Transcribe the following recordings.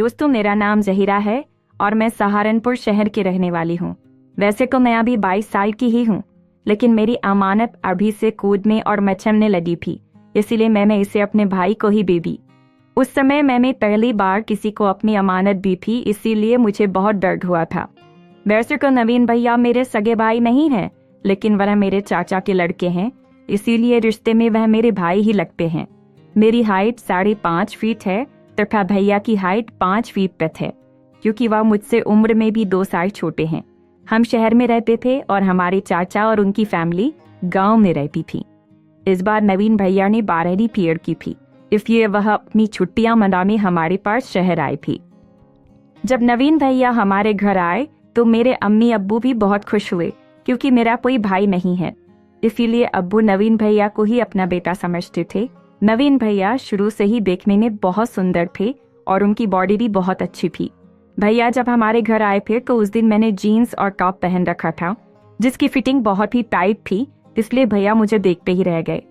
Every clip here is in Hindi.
दोस्तों, मेरा नाम जहीरा है और मैं सहारनपुर शहर की रहने वाली हूँ। वैसे तो मैं अभी 22 साल की ही हूँ, लेकिन मेरी अमानत अभी से कूदने और मचलने लगी थी, इसीलिए मैंने इसे अपने भाई को ही दे दी। उस समय मैंने पहली बार किसी को अपनी अमानत दी थी, इसीलिए मुझे बहुत दर्द हुआ था। वैसे तो नवीन भैया मेरे सगे भाई नहीं हैं, लेकिन वह मेरे चाचा के लड़के हैं, इसीलिए रिश्ते में वह मेरे भाई ही लगते हैं। मेरी हाइट 5.5 फीट है तथा भैया की हाइट 5 फीट तक है, क्योंकि वह मुझसे उम्र में भी 2 साल छोटे हैं। हम शहर में रहते थे और हमारे चाचा और उनकी फैमिली गांव में रहती थी। इस बार नवीन भैया ने 12वीं पीरियड की थी, इसलिए वह अपनी छुट्टियां मनाने हमारे पास शहर आई थी। जब नवीन भैया हमारे घर आए तो मेरे अम्मी अब्बू भी बहुत खुश हुए, क्योंकि मेरा कोई भाई नहीं है, इसीलिए अब्बू नवीन भैया को ही अपना बेटा समझते थे। नवीन भैया शुरू से ही देखने में बहुत सुंदर थे और उनकी बॉडी भी बहुत अच्छी थी। भैया जब हमारे घर आए थे तो उस दिन मैंने जीन्स और टॉप पहन रखा था, जिसकी फिटिंग बहुत ही टाइट थी, इसलिए भैया मुझे देखते ही रह गए।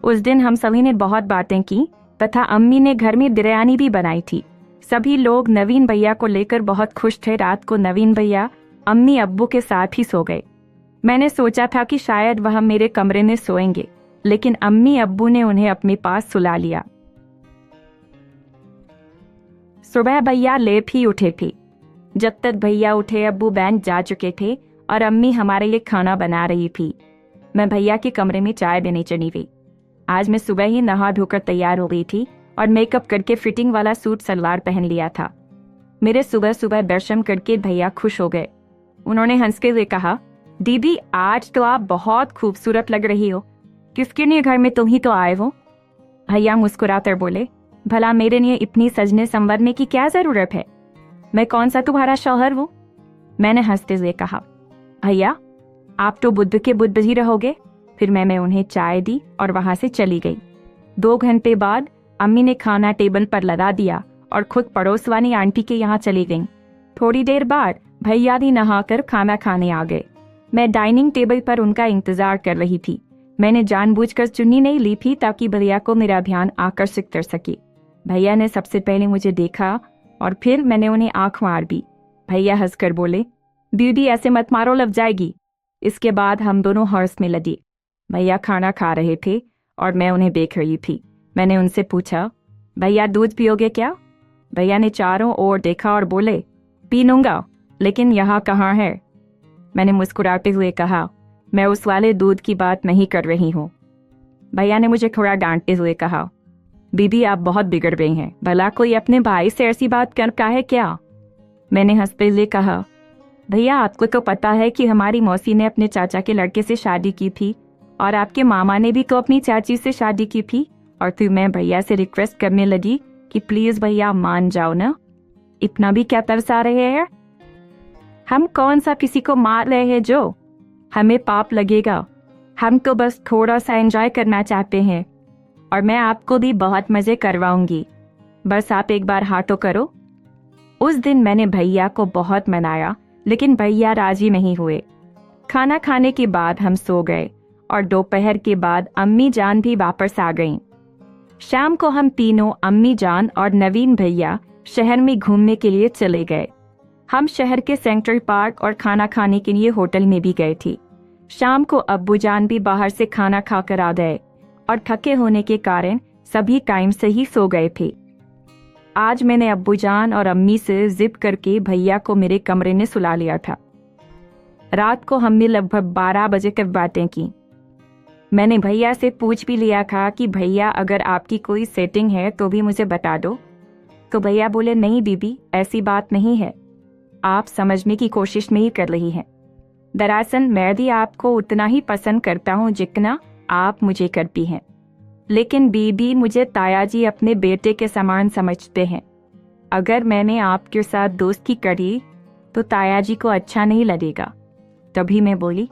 उस दिन हम सभी ने बहुत बातें की तथा अम्मी ने घर में बिरयानी भी बनाई थी। सभी लोग नवीन भैया को लेकर बहुत खुश थे। रात को नवीन भैया अम्मी अब्बू के साथ ही सो गए। मैंने सोचा था कि शायद वह मेरे कमरे में सोएंगे, लेकिन अम्मी अब्बू ने उन्हें अपने पास सुला लिया। सुबह भैया लेट ही उठे थे। जब तक भैया उठे अब्बू बैंक जा चुके थे और अम्मी हमारे लिए खाना बना रही थी। मैं भैया के कमरे में चाय देने चली गई। आज मैं सुबह ही नहा धोकर तैयार हो गई थी और मेकअप करके फिटिंग वाला सूट सलवार पहन लिया था। मेरे सुबह सुबह दर्शन करके भैया खुश हो गए। उन्होंने हंसते हुए कहा, दीदी आज तो आप बहुत खूबसूरत लग रही हो, किसके लिए घर में तुम ही तो आए हो? भैया मुस्कुराकर बोले, भला मेरे लिए इतनी सजने संवरने की क्या जरूरत है? मैं कौन सा तुम्हारा शौहर हूँ? मैंने हंसते हुए कहा, भैया आप तो बुद्ध के बुद्ध ही रहोगे। फिर मैंने उन्हें चाय दी और वहां से चली गई। 2 घंटे बाद अम्मी ने खाना टेबल पर लगा दिया और खुद पड़ोस वाली आंटी के यहाँ चली गई। थोड़ी देर बाद भैया भी नहाकर खाना खाने आ गए। मैं डाइनिंग टेबल पर उनका इंतजार कर रही थी। मैंने जानबूझकर चुन्नी नहीं ली थी ताकि भैया को मेरा ध्यान आकर्षित कर सके। भैया ने सबसे पहले मुझे देखा और फिर मैंने उन्हें आंख मार दी। भैया हंसकर बोले, दीदी ऐसे मत मारो, लग जाएगी। इसके बाद हम दोनों हर्ष में लगे। भैया खाना खा रहे थे और मैं उन्हें देख रही थी। मैंने उनसे पूछा, भैया दूध पियोगे क्या? भैया ने चारों ओर देखा और बोले, पी लूंगा, लेकिन यहाँ कहाँ है? मैंने मुस्कुराते हुए कहा, मैं उस वाले दूध की बात नहीं कर रही हूँ। भैया ने मुझे थोड़ा डांटते हुए कहा, दीदी आप बहुत बिगड़ गई हैं, भला कोई अपने भाई से ऐसी बात करता है क्या? मैंने हंसते हुए कहा, भैया आपको तो पता है कि हमारी मौसी ने अपने चाचा के लड़के से शादी की थी और आपके मामा ने भी तो अपनी चाची से शादी की थी। और फिर मैं भैया से रिक्वेस्ट करने लगी कि प्लीज भैया मान जाओ ना, इतना भी क्या तरस आ रहे हैं? हम कौन सा किसी को मार रहे हैं जो हमें पाप लगेगा? हम तो बस थोड़ा सा एंजॉय करना चाहते हैं और मैं आपको भी बहुत मजे करवाऊंगी, बस आप एक बार हाँ तो करो। उस दिन मैंने भैया को बहुत मनाया, लेकिन भैया राजी नहीं हुए। खाना खाने के बाद हम सो गए और दोपहर के बाद अम्मी जान भी वापस आ गईं। शाम को हम तीनों, अम्मी जान और नवीन भैया, शहर में घूमने के लिए चले गए। हम शहर के सेंट्रल पार्क और खाना खाने के लिए होटल में भी गए थे। शाम को अब्बू जान भी बाहर से खाना खाकर आ गए और थके होने के कारण सभी टाइम से ही सो गए थे। आज मैंने अब्बू जान और अम्मी से जिद करके भैया को मेरे कमरे में सुला लिया था। रात को हमने लगभग 12 बजे तक बातें की। मैंने भैया से पूछ भी लिया था कि भैया अगर आपकी कोई सेटिंग है तो भी मुझे बता दो। तो भैया बोले, नहीं दीदी ऐसी बात नहीं है, आप समझने की कोशिश नहीं कर रही हैं। दरअसल मैं भी आपको उतना ही पसंद करता हूँ जितना आप मुझे करती हैं, लेकिन बीबी मुझे ताया जी अपने बेटे के समान समझते हैं। अगर मैंने आपके साथ दोस्ती करी तो ताया जी को अच्छा नहीं लगेगा। तभी मैं बोली,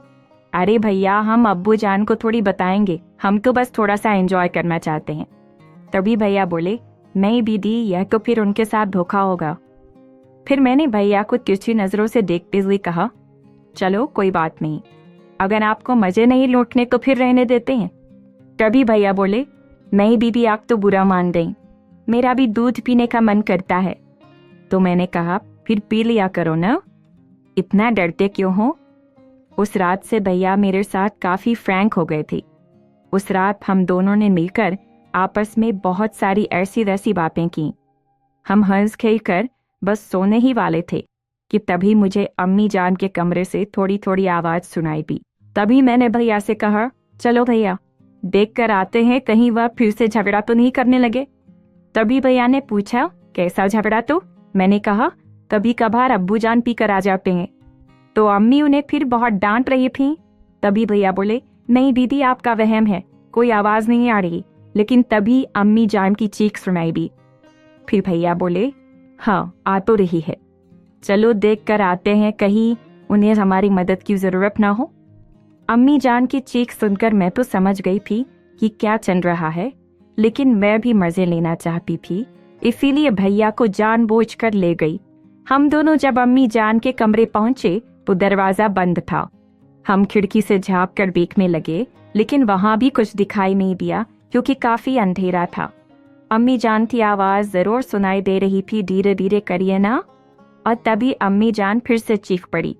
अरे भैया हम अब्बू जान को थोड़ी बताएंगे, हम तो बस थोड़ा सा एंजॉय करना चाहते हैं। तभी भैया बोले, नहीं दीदी यह तो फिर उनके साथ धोखा होगा। फिर मैंने भैया को तिरछी नजरों से देखते हुए कहा, चलो कोई बात नहीं, अगर आपको मजे नहीं लौटने तो फिर रहने देते हैं। तभी भैया बोले, नहीं दीदी आप तो बुरा मान दें, मेरा भी दूध पीने का मन करता है। तो मैंने कहा, फिर पी लिया करो ना, इतना डरते क्यों हो? उस रात से भैया मेरे साथ काफ़ी फ्रैंक हो गए थे। उस रात हम दोनों ने मिलकर आपस में बहुत सारी ऐसी वैसी बातें की। हम हंस खेल कर बस सोने ही वाले थे कि तभी मुझे अम्मी जान के कमरे से थोड़ी थोड़ी आवाज़ सुनाई दी। तभी मैंने भैया से कहा, चलो भैया देख कर आते हैं, कहीं वह फिर से झगड़ा तो नहीं करने लगे। तभी भैया ने पूछा, कैसा झगड़ा? तो मैंने कहा, कभी कभार अब्बू जान पी कर आ जाते हैं तो अम्मी उन्हें फिर बहुत डांट रही थी। तभी भैया बोले, नहीं दीदी आपका वहम है, कोई आवाज़ नहीं आ रही। लेकिन तभी अम्मी जान की चीख सुनाई दी। फिर भैया बोले, हाँ आ तो रही है, चलो देख कर आते हैं, कहीं उन्हें हमारी मदद की ज़रूरत ना हो। अम्मी जान की चीख सुनकर मैं तो समझ गई थी कि क्या चल रहा है, लेकिन मैं भी मज़े लेना चाहती थी, इसीलिए भैया को जानबूझकर ले गई। हम दोनों जब अम्मी जान के कमरे पहुंचे तो दरवाज़ा बंद था। हम खिड़की से झाँक कर देखने लगे, लेकिन वहाँ भी कुछ दिखाई नहीं दिया क्योंकि काफ़ी अंधेरा था। अम्मी जान की आवाज़ ज़रूर सुनाई दे रही थी, धीरे धीरे करिए ना। और तभी अम्मी जान फिर से चीख पड़ी।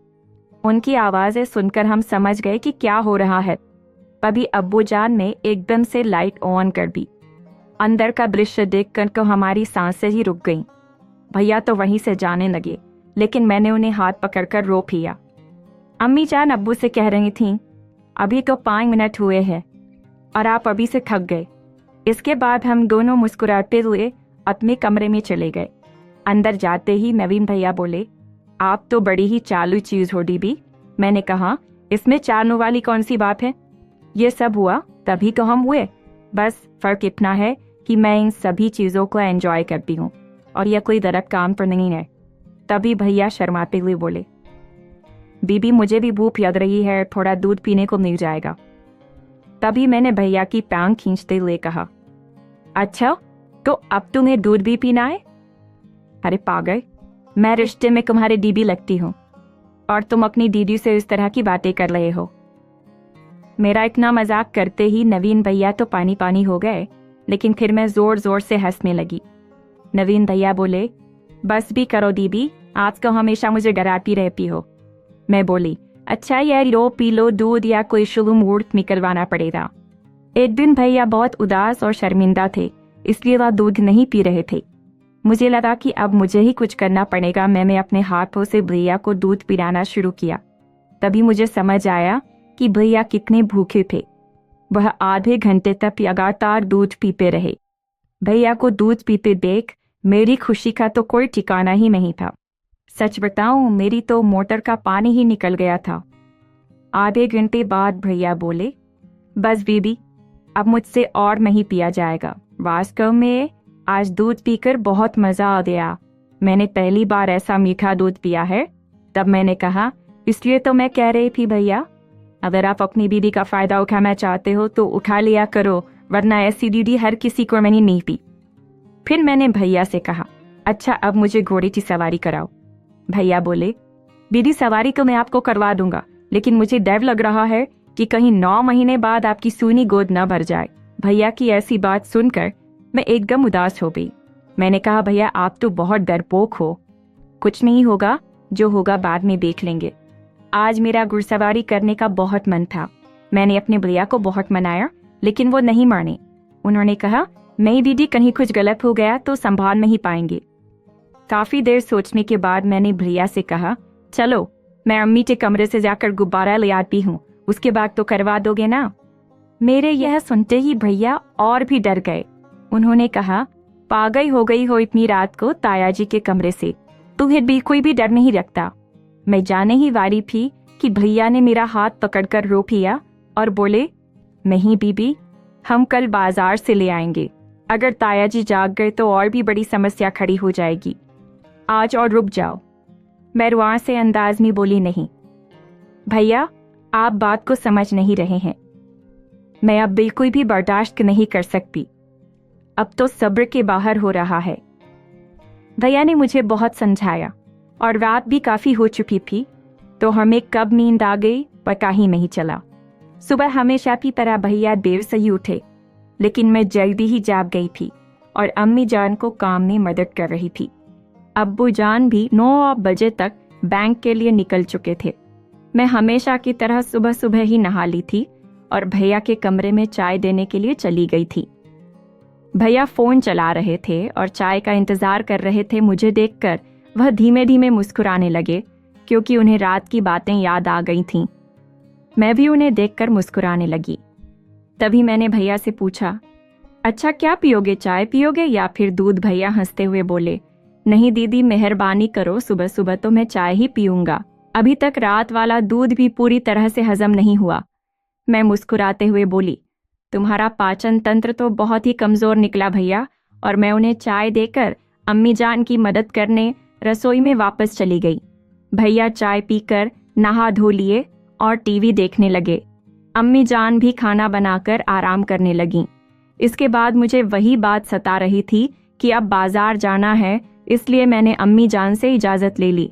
उनकी आवाज़ें सुनकर हम समझ गए कि क्या हो रहा है। तभी अब्बू जान ने एकदम से लाइट ऑन कर दी। अंदर का दृश्य देखकर तो हमारी सांसें ही रुक गईं। भैया तो वहीं से जाने लगे, लेकिन मैंने उन्हें हाथ पकड़कर रोक लिया। अम्मी जान अब्बू से कह रही थीं, अभी तो 5 मिनट हुए हैं और आप अभी से थक गए। इसके बाद हम दोनों मुस्कुराते हुए अपने कमरे में चले गए। अंदर जाते ही नवीन भैया बोले, आप तो बड़ी ही चालू चीज़ हो दीदी। मैंने कहा, इसमें चालू वाली कौन सी बात है? ये सब हुआ तभी तो हम हुए, बस फ़र्क इतना है कि मैं इन सभी चीज़ों को एंजॉय करती हूँ और यह कोई गलत काम पर नहीं है। तभी भैया शर्माते हुए बोले, बीबी मुझे भी भूख लग रही है, थोड़ा दूध पीने को मिल जाएगा। तभी मैंने भैया की टांग खींचते हुए कहा, अच्छा तो अब तुम्हें दूध भी पीना है? अरे पागल, मैं रिश्ते में तुम्हारे दीदी लगती हूँ और तुम अपनी दीदी से इस तरह की बातें कर रहे हो। मेरा इतना मजाक करते ही नवीन भैया तो पानी पानी हो गए, लेकिन फिर मैं जोर जोर से हंसने लगी। नवीन भैया बोले, बस भी करो दीदी, आज तो हमेशा मुझे डराती रहती हो। मैं बोली, अच्छा यार लो पी लो दूध, या कोई शुरू मूड निकलवाना पड़ेगा। एक दिन भैया बहुत उदास और शर्मिंदा थे, इसलिए वह दूध नहीं पी रहे थे। मुझे लगा कि अब मुझे ही कुछ करना पड़ेगा। मैंने अपने हाथों से भैया को दूध पिलाना शुरू किया। तभी मुझे समझ आया कि भैया कितने भूखे थे। वह आधे घंटे तक लगातार दूध पीते रहे। भैया को दूध पीते देख मेरी खुशी का तो कोई ठिकाना ही नहीं था। सच बताऊं, मेरी तो मोटर का पानी ही निकल गया था। आधे घंटे बाद भैया बोले, बस बीबी अब मुझसे और नहीं पिया जाएगा। वास्तव में आज दूध पीकर बहुत मज़ा आ गया। मैंने पहली बार ऐसा मीठा दूध पिया है। तब मैंने कहा, इसलिए तो मैं कह रही थी भैया, अगर आप अपनी दीदी का फ़ायदा उठाना चाहते हो तो उठा लिया करो, वरना ऐसी दीदी हर किसी को मैंने नहीं पी। फिर मैंने भैया से कहा, अच्छा अब मुझे घोड़े की सवारी कराओ। भैया बोले, दीदी सवारी तो मैं आपको करवा दूंगा, लेकिन मुझे डर लग रहा है कि कहीं 9 महीने बाद आपकी सूनी गोद न भर जाए। भैया की ऐसी बात सुनकर मैं एकदम उदास हो गई। मैंने कहा, भैया आप तो बहुत डरपोक हो, कुछ नहीं होगा, जो होगा बाद में देख लेंगे। आज मेरा घुड़सवारी करने का बहुत मन था। मैंने अपने भैया को बहुत मनाया, लेकिन वो नहीं माने। उन्होंने कहा, नहीं दीदी कहीं कुछ गलत हो गया तो संभाल नहीं पाएंगे। काफ़ी देर सोचने के बाद मैंने भैया से कहा, चलो मैं अम्मी के कमरे से जाकर गुब्बारा ले आती हूँ, उसके बाद तो करवा दोगे ना? मेरे यह सुनते ही भैया और भी डर गए। उन्होंने कहा, पागल हो गई हो इतनी रात को ताया जी के कमरे से, तुम्हें भी कोई भी डर नहीं रखता। मैं जाने ही वाली थी कि भैया ने मेरा हाथ पकड़कर रोक लिया और बोले, नहीं बीबी, हम कल बाजार से ले आएंगे। अगर ताया जी जाग गए तो और भी बड़ी समस्या खड़ी हो जाएगी। आज और रुक जाओ। मैं रुआ से अंदाज में बोली, नहीं भैया आप बात को समझ नहीं रहे हैं। मैं अब बिल्कुल भी बर्दाश्त नहीं कर सकती। अब तो सब्र के बाहर हो रहा है। भैया ने मुझे बहुत समझाया और रात भी काफ़ी हो चुकी थी, तो हमें कब नींद आ गई पता ही नहीं चला। सुबह हमेशा की तरह भैया देर से ही उठे, लेकिन मैं जल्दी ही जाग गई थी और अम्मी जान को काम में मदद कर रही थी। अब्बू जान भी 9 बजे तक बैंक के लिए निकल चुके थे। मैं हमेशा की तरह सुबह सुबह ही नहा ली थी और भैया के कमरे में चाय देने के लिए चली गई थी। भैया फोन चला रहे थे और चाय का इंतजार कर रहे थे। मुझे देखकर वह धीमे धीमे मुस्कुराने लगे क्योंकि उन्हें रात की बातें याद आ गई थीं। मैं भी उन्हें देखकर मुस्कुराने लगी। तभी मैंने भैया से पूछा, अच्छा क्या पियोगे, चाय पियोगे या फिर दूध? भैया हंसते हुए बोले, नहीं दीदी मेहरबानी करो, सुबह सुबह तो मैं चाय ही पीऊंगा, अभी तक रात वाला दूध भी पूरी तरह से हजम नहीं हुआ। मैं मुस्कुराते हुए बोली, तुम्हारा पाचन तंत्र तो बहुत ही कमजोर निकला भैया। और मैं उन्हें चाय देकर अम्मी जान की मदद करने रसोई में वापस चली गई। भैया चाय पीकर नहा धो लिए और टीवी देखने लगे। अम्मी जान भी खाना बनाकर आराम करने लगीं। इसके बाद मुझे वही बात सता रही थी कि अब बाजार जाना है, इसलिए मैंने अम्मी जान से इजाज़त ले ली।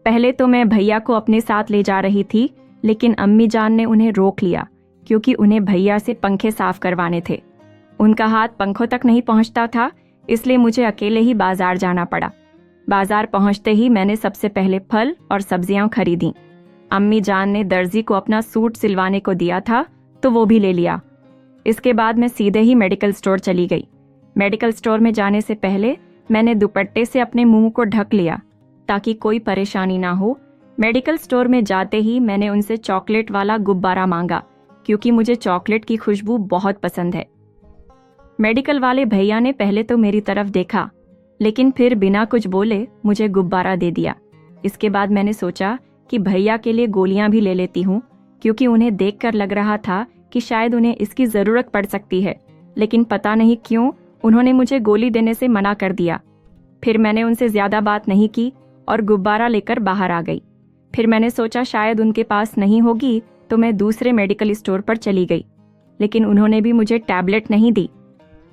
पहले तो मैं भैया को अपने साथ ले जा रही थी, लेकिन अम्मी जान ने उन्हें रोक लिया क्योंकि उन्हें भैया से पंखे साफ करवाने थे। उनका हाथ पंखों तक नहीं पहुंचता था, इसलिए मुझे अकेले ही बाजार जाना पड़ा। बाजार पहुंचते ही मैंने सबसे पहले फल और सब्जियां खरीदी। अम्मी जान ने दर्जी को अपना सूट सिलवाने को दिया था, तो वो भी ले लिया। इसके बाद मैं सीधे ही मेडिकल स्टोर चली गई। मेडिकल स्टोर में जाने से पहले मैंने दुपट्टे से अपने मुंह को ढक लिया ताकि कोई परेशानी ना हो। मेडिकल स्टोर में जाते ही मैंने उनसे चॉकलेट वाला गुब्बारा मांगा क्योंकि मुझे चॉकलेट की खुशबू बहुत पसंद है। मेडिकल वाले भैया ने पहले तो मेरी तरफ देखा, लेकिन फिर बिना कुछ बोले मुझे गुब्बारा दे दिया। इसके बाद मैंने सोचा कि भैया के लिए गोलियां भी ले लेती हूँ, क्योंकि उन्हें देखकर लग रहा था कि शायद उन्हें इसकी ज़रूरत पड़ सकती है, लेकिन पता नहीं क्यों उन्होंने मुझे गोली देने से मना कर दिया। फिर मैंने उनसे ज़्यादा बात नहीं की और गुब्बारा लेकर बाहर आ गई। फिर मैंने सोचा शायद उनके पास नहीं होगी, तो मैं दूसरे मेडिकल स्टोर पर चली गई, लेकिन उन्होंने भी मुझे टैबलेट नहीं दी।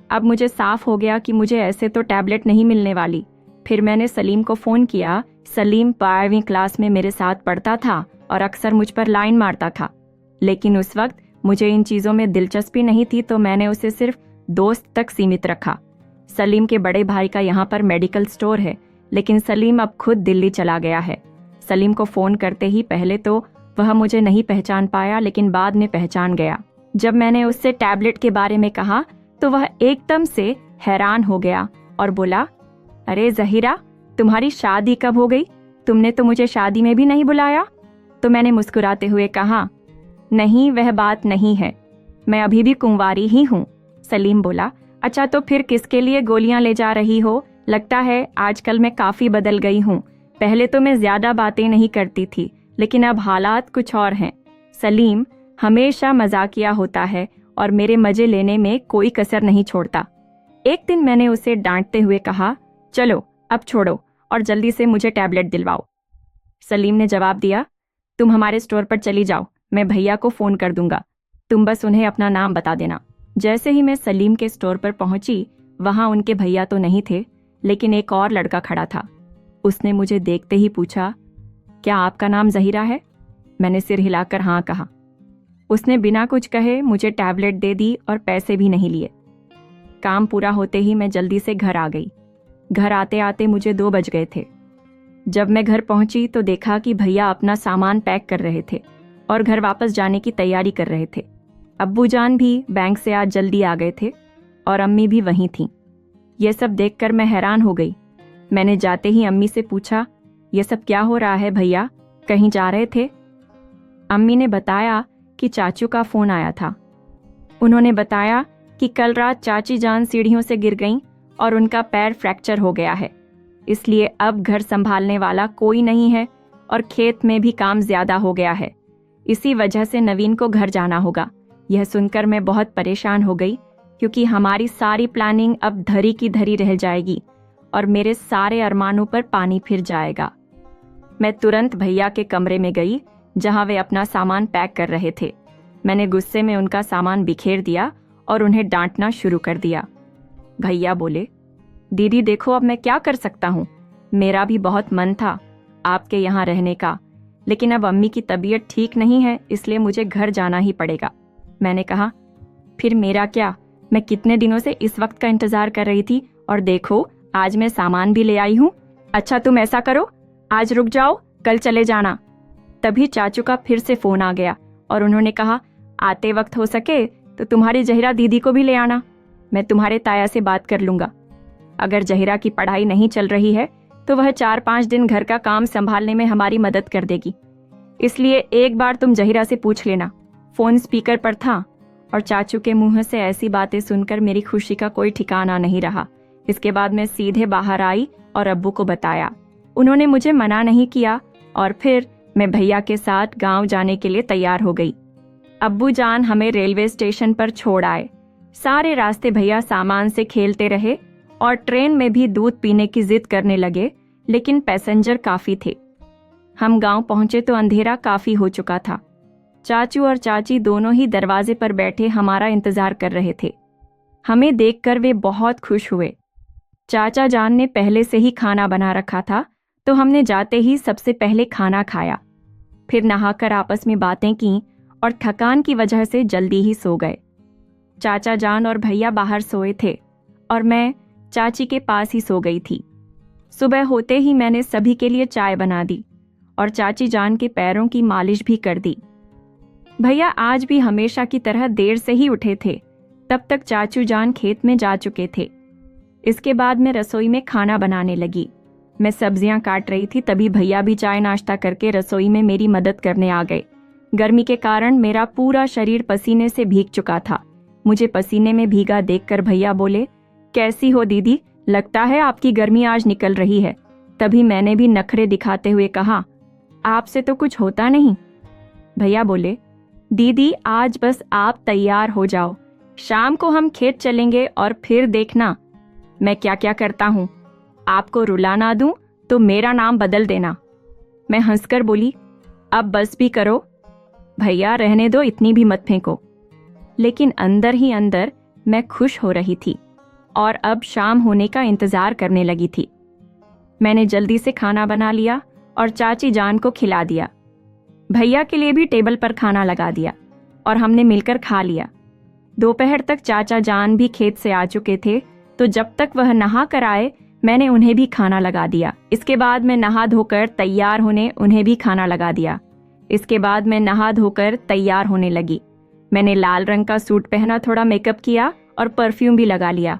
अब मुझे साफ हो गया कि मुझे ऐसे तो टैबलेट नहीं मिलने वाली। फिर मैंने सलीम को फ़ोन किया। सलीम 12वीं क्लास में मेरे साथ पढ़ता था और अक्सर मुझ पर लाइन मारता था, लेकिन उस वक्त मुझे इन चीज़ों में दिलचस्पी नहीं थी, तो मैंने उसे सिर्फ दोस्त तक सीमित रखा। सलीम के बड़े भाई का यहाँ पर मेडिकल स्टोर है, लेकिन सलीम अब खुद दिल्ली चला गया है। सलीम को फ़ोन करते ही पहले तो वह मुझे नहीं पहचान पाया, लेकिन बाद में पहचान गया। जब मैंने उससे टैबलेट के बारे में कहा तो वह एकदम से हैरान हो गया और बोला, अरे ज़हीरा, तुम्हारी शादी कब हो गई? तुमने तो मुझे शादी में भी नहीं बुलाया। तो मैंने मुस्कुराते हुए कहा, नहीं वह बात नहीं है, मैं अभी भी कुंवारी ही हूँ। सलीम बोला, अच्छा तो फिर किसके लिए गोलियां ले जा रही हो? लगता है आजकल मैं काफ़ी बदल गई हूँ। पहले तो मैं ज़्यादा बातें नहीं करती थी, लेकिन अब हालात कुछ और हैं। सलीम हमेशा मजाकिया होता है और मेरे मजे लेने में कोई कसर नहीं छोड़ता। एक दिन मैंने उसे डांटते हुए कहा, चलो अब छोड़ो और जल्दी से मुझे टैबलेट दिलवाओ। सलीम ने जवाब दिया, तुम हमारे स्टोर पर चली जाओ, मैं भैया को फ़ोन कर दूंगा, तुम बस उन्हें अपना नाम बता देना। जैसे ही मैं सलीम के स्टोर पर पहुंची, वहां उनके भैया तो नहीं थे, लेकिन एक और लड़का खड़ा था। उसने मुझे देखते ही पूछा, क्या आपका नाम ज़हीरा है? मैंने सिर हिलाकर हाँ कहा। उसने बिना कुछ कहे मुझे टैबलेट दे दी और पैसे भी नहीं लिए। काम पूरा होते ही मैं जल्दी से घर आ गई। घर आते आते मुझे 2 बज गए थे। जब मैं घर पहुंची तो देखा कि भैया अपना सामान पैक कर रहे थे और घर वापस जाने की तैयारी कर रहे थे। अब्बू जान भी बैंक से आज जल्दी आ गए थे और अम्मी भी वहीं थीं। यह सब देखकर मैं हैरान हो गई। मैंने जाते ही अम्मी से पूछा, यह सब क्या हो रहा है भैया, कहीं जा रहे थे? अम्मी ने बताया कि चाचू का फ़ोन आया था। उन्होंने बताया कि कल रात चाची जान सीढ़ियों से गिर गईं और उनका पैर फ्रैक्चर हो गया है, इसलिए अब घर संभालने वाला कोई नहीं है और खेत में भी काम ज़्यादा हो गया है। इसी वजह से नवीन को घर जाना होगा। यह सुनकर मैं बहुत परेशान हो गई, क्योंकि हमारी सारी प्लानिंग अब धरी की धरी रह जाएगी और मेरे सारे अरमानों पर पानी फिर जाएगा। मैं तुरंत भैया के कमरे में गई, जहां वे अपना सामान पैक कर रहे थे। मैंने गुस्से में उनका सामान बिखेर दिया और उन्हें डांटना शुरू कर दिया। भैया बोले, दीदी देखो अब मैं क्या कर सकता हूँ, मेरा भी बहुत मन था आपके यहाँ रहने का, लेकिन अब अम्मी की तबीयत ठीक नहीं है, इसलिए मुझे घर जाना ही पड़ेगा। मैंने कहा, फिर मेरा क्या, मैं कितने दिनों से इस वक्त का इंतजार कर रही थी और देखो आज मैं सामान भी ले आई हूँ। अच्छा तुम ऐसा करो, आज रुक जाओ, कल चले जाना। तभी चाचू का फिर से फोन आ गया और उन्होंने कहा, आते वक्त हो सके तो तुम्हारी जहिरा दीदी को भी ले आना, मैं तुम्हारे ताया से बात कर लूंगा। अगर जहिरा की पढ़ाई नहीं चल रही है तो वह 4-5 दिन घर का काम संभालने में हमारी मदद कर देगी, इसलिए एक बार तुम जहिरा से पूछ लेना। फोन स्पीकर पर था और चाचू के मुंह से ऐसी बातें सुनकर मेरी खुशी का कोई ठिकाना नहीं रहा। इसके बाद मैं सीधे बाहर आई और अब्बू को बताया। उन्होंने मुझे मना नहीं किया और फिर मैं भैया के साथ गांव जाने के लिए तैयार हो गई। अब्बू जान हमें रेलवे स्टेशन पर छोड़ आए। सारे रास्ते भैया सामान से खेलते रहे और ट्रेन में भी दूध पीने की जिद करने लगे, लेकिन पैसेंजर काफी थे। हम गांव पहुंचे तो अंधेरा काफी हो चुका था। चाचू और चाची दोनों ही दरवाजे पर बैठे हमारा इंतजार कर रहे थे। हमें देखकर वे बहुत खुश हुए। चाचा जान ने पहले से ही खाना बना रखा था, तो हमने जाते ही सबसे पहले खाना खाया, फिर नहाकर आपस में बातें की और थकान की वजह से जल्दी ही सो गए। चाचा जान और भैया बाहर सोए थे और मैं चाची के पास ही सो गई थी। सुबह होते ही मैंने सभी के लिए चाय बना दी और चाची जान के पैरों की मालिश भी कर दी। भैया आज भी हमेशा की तरह देर से ही उठे थे। तब तक चाचू जान खेत में जा चुके थे। इसके बाद मैं रसोई में खाना बनाने लगी। मैं सब्जियां काट रही थी, तभी भैया भी चाय नाश्ता करके रसोई में मेरी मदद करने आ गए। गर्मी के कारण मेरा पूरा शरीर पसीने से भीग चुका था। मुझे पसीने में भीगा देखकर भैया बोले, कैसी हो दीदी, लगता है आपकी गर्मी आज निकल रही है। तभी मैंने भी नखरे दिखाते हुए कहा, आपसे तो कुछ होता नहीं। भैया बोले, दीदी आज बस आप तैयार हो जाओ, शाम को हम खेत चलेंगे और फिर देखना मैं क्या क्या करता हूँ। आपको रुला ना दूं तो मेरा नाम बदल देना। मैं हंसकर बोली, अब बस भी करो भैया, रहने दो, इतनी भी मत फेंको। लेकिन अंदर ही अंदर मैं खुश हो रही थी और अब शाम होने का इंतजार करने लगी थी। मैंने जल्दी से खाना बना लिया और चाची जान को खिला दिया। भैया के लिए भी टेबल पर खाना लगा दिया और हमने मिलकर खा लिया। दोपहर तक चाचा जान भी खेत से आ चुके थे, तो जब तक वह नहा कर आए मैंने उन्हें भी खाना लगा दिया। इसके बाद मैं नहा धोकर तैयार होने उन्हें भी खाना लगा दिया। इसके बाद मैं नहा धोकर तैयार होने लगी। मैंने लाल रंग का सूट पहना, थोड़ा मेकअप किया और परफ्यूम भी लगा लिया।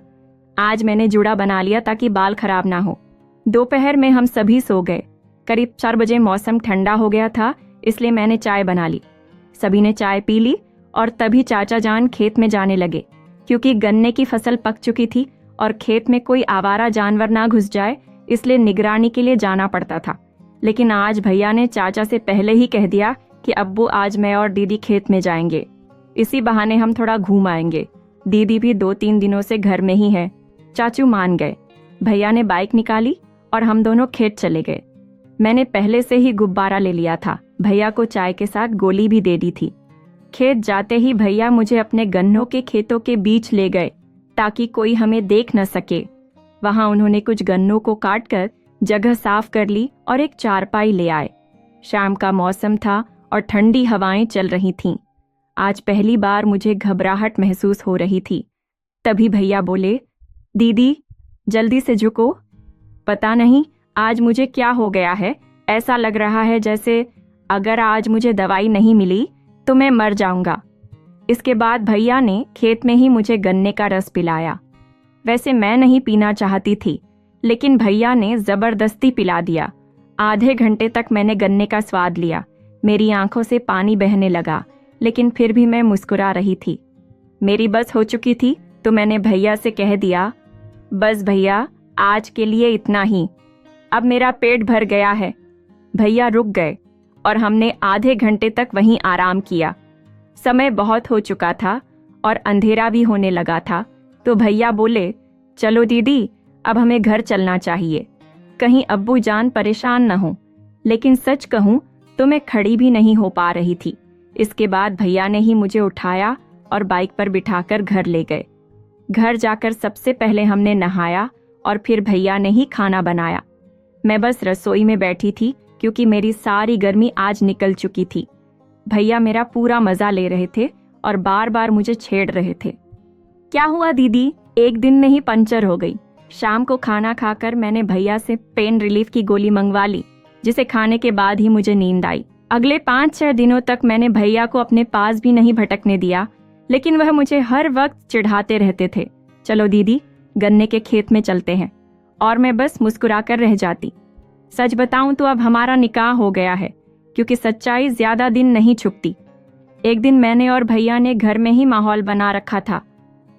आज मैंने जूड़ा बना लिया ताकि बाल खराब ना हो। दोपहर में हम सभी सो गए। करीब 4 बजे मौसम ठंडा हो गया था, इसलिए मैंने चाय बना ली। सभी ने चाय पी ली और तभी चाचा जान खेत में जाने लगे, क्योंकि गन्ने की फसल पक चुकी थी और खेत में कोई आवारा जानवर ना घुस जाए, इसलिए निगरानी के लिए जाना पड़ता था। लेकिन आज भैया ने चाचा से पहले ही कह दिया कि अब्बू आज मैं और दीदी खेत में जाएंगे, इसी बहाने हम थोड़ा घूम आएंगे। दीदी भी 2-3 दिनों से घर में ही है। चाचू मान गए। भैया ने बाइक निकाली और हम दोनों खेत चले गए। मैंने पहले से ही गुब्बारा ले लिया था। भैया को चाय के साथ गोली भी दे दी थी। खेत जाते ही भैया मुझे अपने गन्नों के खेतों के बीच ले गए ताकि कोई हमें देख न सके। वहां उन्होंने कुछ गन्नों को काटकर जगह साफ कर ली और एक चारपाई ले आए। शाम का मौसम था और ठंडी हवाएं चल रही थीं। आज पहली बार मुझे घबराहट महसूस हो रही थी। तभी भैया बोले, दीदी जल्दी से झुको, पता नहीं आज मुझे क्या हो गया है। ऐसा लग रहा है जैसे अगर आज मुझे दवाई नहीं मिली तो मैं मर जाऊंगा। इसके बाद भैया ने खेत में ही मुझे गन्ने का रस पिलाया। वैसे मैं नहीं पीना चाहती थी, लेकिन भैया ने जबरदस्ती पिला दिया। आधे घंटे तक मैंने गन्ने का स्वाद लिया। मेरी आंखों से पानी बहने लगा, लेकिन फिर भी मैं मुस्कुरा रही थी। मेरी बस हो चुकी थी तो मैंने भैया से कह दिया, बस भैया आज के लिए इतना ही, अब मेरा पेट भर गया है। भैया रुक गए और हमने आधे घंटे तक वहीं आराम किया। समय बहुत हो चुका था और अंधेरा भी होने लगा था, तो भैया बोले, चलो दीदी अब हमें घर चलना चाहिए, कहीं अब्बू जान परेशान न हो। लेकिन सच कहूं तो मैं खड़ी भी नहीं हो पा रही थी। इसके बाद भैया ने ही मुझे उठाया और बाइक पर बिठाकर घर ले गए। घर जाकर सबसे पहले हमने नहाया और फिर भैया ने ही खाना बनाया। मैं बस रसोई में बैठी थी क्योंकि मेरी सारी गर्मी आज निकल चुकी थी। भैया मेरा पूरा मजा ले रहे थे और बार बार मुझे छेड़ रहे थे। क्या हुआ दीदी, एक दिन में ही पंचर हो गई। शाम को खाना खाकर मैंने भैया से पेन रिलीफ की गोली मंगवा ली, जिसे खाने के बाद ही मुझे नींद आई। अगले 5-6 दिनों तक मैंने भैया को अपने पास भी नहीं भटकने दिया, लेकिन वह मुझे हर वक्त चिढ़ाते रहते थे, चलो दीदी गन्ने के खेत में चलते हैं, और मैं बस मुस्कुराकर रह जाती। सच बताऊं तो अब हमारा निकाह हो गया है, क्योंकि सच्चाई ज्यादा दिन नहीं छुपती। एक दिन मैंने और भैया ने घर में ही माहौल बना रखा था,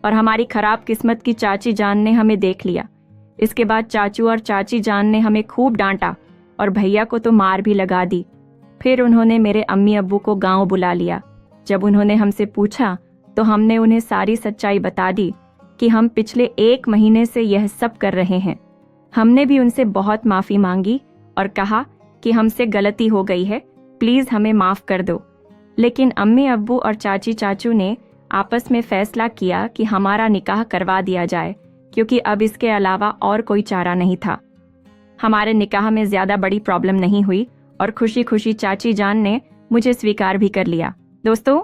और हमारी खराब किस्मत की चाची जान ने हमें देख लिया। इसके बाद चाचू और चाची जान ने हमें खूब डांटा और भैया को तो मार भी लगा दी। फिर उन्होंने मेरे अम्मी अब्बू को गांव बुला लिया। जब उन्होंने हमसे पूछा तो हमने उन्हें सारी सच्चाई बता दी कि हम पिछले 1 महीने से यह सब कर रहे हैं। हमने भी उनसे बहुत माफ़ी मांगी और कहा कि हमसे गलती हो गई है, प्लीज़ हमें माफ़ कर दो। लेकिन अम्मी अब्बू और चाची चाचू ने आपस में फैसला किया कि हमारा निकाह करवा दिया जाए, क्योंकि अब इसके अलावा और कोई चारा नहीं था। हमारे निकाह में ज़्यादा बड़ी प्रॉब्लम नहीं हुई और खुशी खुशी चाची जान ने मुझे स्वीकार भी कर लिया। दोस्तों,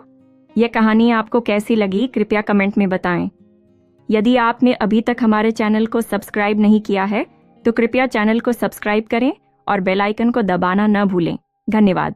यह कहानी आपको कैसी लगी कृपया कमेंट में बताएं। यदि आपने अभी तक हमारे चैनल को सब्सक्राइब नहीं किया है तो कृपया चैनल को सब्सक्राइब करें और बेल आइकन को दबाना न भूलें। धन्यवाद।